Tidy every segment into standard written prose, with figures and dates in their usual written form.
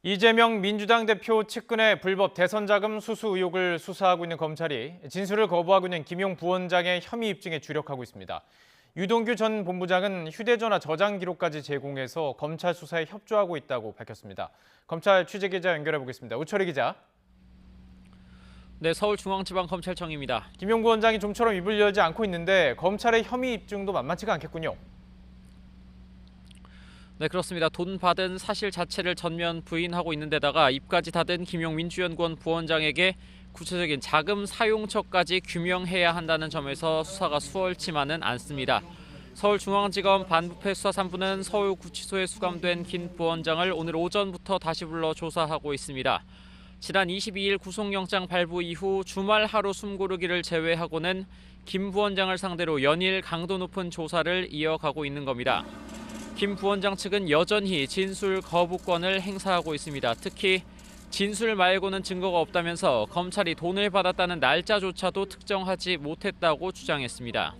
이재명 민주당 대표 측근의 불법 대선 자금 수수 의혹을 수사하고 있는 검찰이 진술을 거부하고 있는 김용 부원장의 혐의 입증에 주력하고 있습니다. 유동규 전 본부장은 휴대전화 저장 기록까지 제공해서 검찰 수사에 협조하고 있다고 밝혔습니다. 검찰 취재기자 연결해 보겠습니다. 우철희 기자. 네, 서울중앙지방검찰청입니다. 김용 부원장이 좀처럼 입을 열지 않고 있는데 검찰의 혐의 입증도 만만치가 않겠군요. 네, 그렇습니다. 돈 받은 사실 자체를 전면 부인하고 있는 데다가 입까지 닫은 김용 민주연구원 부원장에게 구체적인 자금 사용처까지 규명해야 한다는 점에서 수사가 수월치만은 않습니다. 서울중앙지검 반부패 수사 3부는 서울구치소에 수감된 김 부원장을 오늘 오전부터 다시 불러 조사하고 있습니다. 지난 22일 구속영장 발부 이후 주말 하루 숨고르기를 제외하고는 김 부원장을 상대로 연일 강도 높은 조사를 이어가고 있는 겁니다. 김 부원장 측은 여전히 진술 거부권을 행사하고 있습니다. 특히 진술 말고는 증거가 없다면서 검찰이 돈을 받았다는 날짜조차도 특정하지 못했다고 주장했습니다.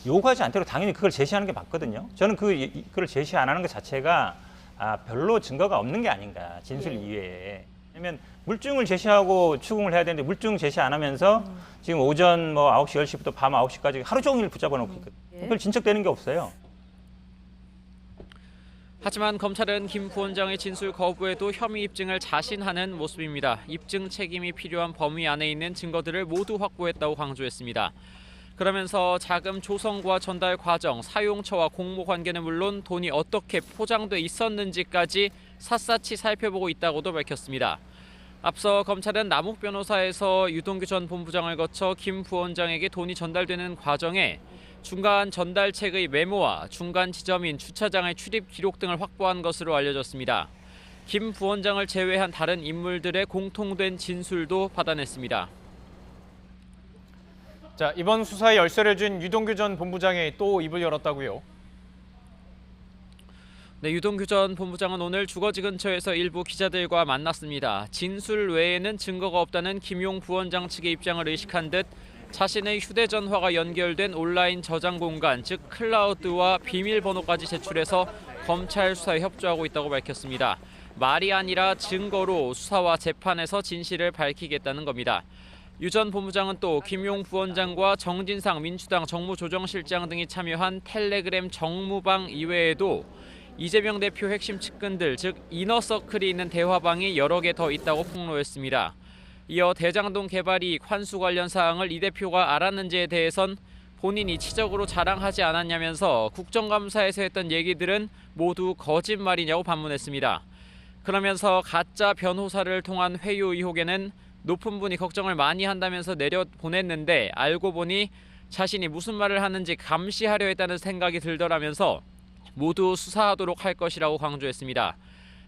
요구하지 않도록 당연히 그걸 제시하는 게 맞거든요. 저는 그걸 제시 안 하는 것 자체가 별로 증거가 없는 게 아닌가, 진술 이외에. 왜냐면 물증을 제시하고 추궁을 해야 되는데 물증 제시 안 하면서 지금 오전 9시, 10시부터 밤 9시까지 하루 종일 붙잡아 놓고 있거든요. 그걸 진척되는 게 없어요. 하지만 검찰은 김 부원장의 진술 거부에도 혐의 입증을 자신하는 모습입니다. 입증 책임이 필요한 범위 안에 있는 증거들을 모두 확보했다고 강조했습니다. 그러면서 자금 조성과 전달 과정, 사용처와 공모 관계는 물론 돈이 어떻게 포장돼 있었는지까지 샅샅이 살펴보고 있다고도 밝혔습니다. 앞서 검찰은 남욱 변호사에서 유동규 전 본부장을 거쳐 김 부원장에게 돈이 전달되는 과정에 중간 전달책의 메모와 중간 지점인 주차장의 출입 기록 등을 확보한 것으로 알려졌습니다. 김 부원장을 제외한 다른 인물들의 공통된 진술도 받아냈습니다. 자, 이번 수사에 열쇠를 쥔 유동규 전 본부장이 또 입을 열었다고요? 네, 유동규 전 본부장은 오늘 주거지 근처에서 일부 기자들과 만났습니다. 진술 외에는 증거가 없다는 김용 부원장 측의 입장을 의식한 듯 자신의 휴대전화가 연결된 온라인 저장 공간, 즉 클라우드와 비밀번호까지 제출해서 검찰 수사에 협조하고 있다고 밝혔습니다. 말이 아니라 증거로 수사와 재판에서 진실을 밝히겠다는 겁니다. 유 전 본부장은 또 김용 부원장과 정진상 민주당 정무조정실장 등이 참여한 텔레그램 정무방 이외에도 이재명 대표 핵심 측근들, 즉 이너서클이 있는 대화방이 여러 개 더 있다고 폭로했습니다. 이어 대장동 개발 이익 환수 관련 사항을 이 대표가 알았는지에 대해선 본인이 치적으로 자랑하지 않았냐면서 국정감사에서 했던 얘기들은 모두 거짓말이냐고 반문했습니다. 그러면서 가짜 변호사를 통한 회유 의혹에는 높은 분이 걱정을 많이 한다면서 내려보냈는데 알고 보니 자신이 무슨 말을 하는지 감시하려 했다는 생각이 들더라면서 모두 수사하도록 할 것이라고 강조했습니다.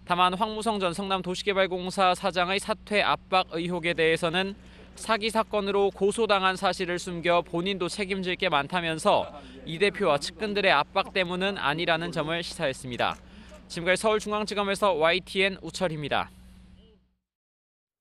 다만 황무성 전 성남도시개발공사 사장의 사퇴 압박 의혹에 대해서는 사기 사건으로 고소당한 사실을 숨겨 본인도 책임질 게 많다면서 이 대표와 측근들의 압박 때문은 아니라는 점을 시사했습니다. 지금까지 서울중앙지검에서 YTN 우철입니다.